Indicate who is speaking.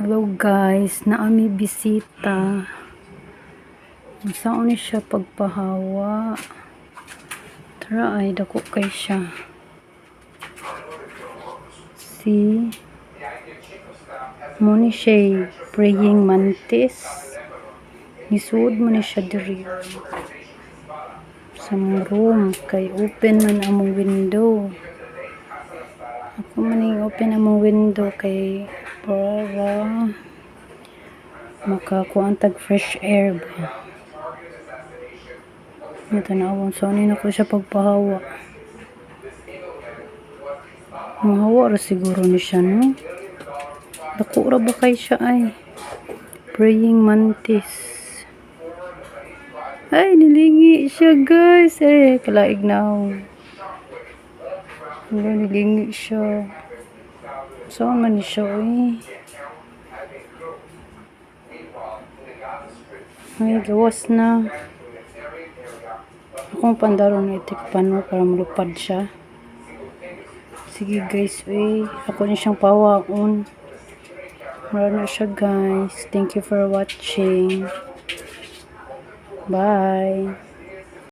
Speaker 1: Hello guys, naami bisita. Saan ni siya pagpahawa? Tara ay dako kay siya. Mo ni siya praying mantis. Nisuod mo ni siya diri sa room kay open man among window. Ako man open among window kay para makakuha tag fresh air ba. Natanawon so ano na ko siya pagpahawa. Mahawa ra siguro ni siya, no? Dako ra ba kay siya ay? Praying mantis. Ay, nilingi siya guys. Kalaig na ako. Nilingi siya. Saan man ni siya Ay, gawas na. Akong pandaro na itikpan mo para malupad siya. Sige guys, ako na siyang pawaon. Mara na siya guys. Thank you for watching. Bye.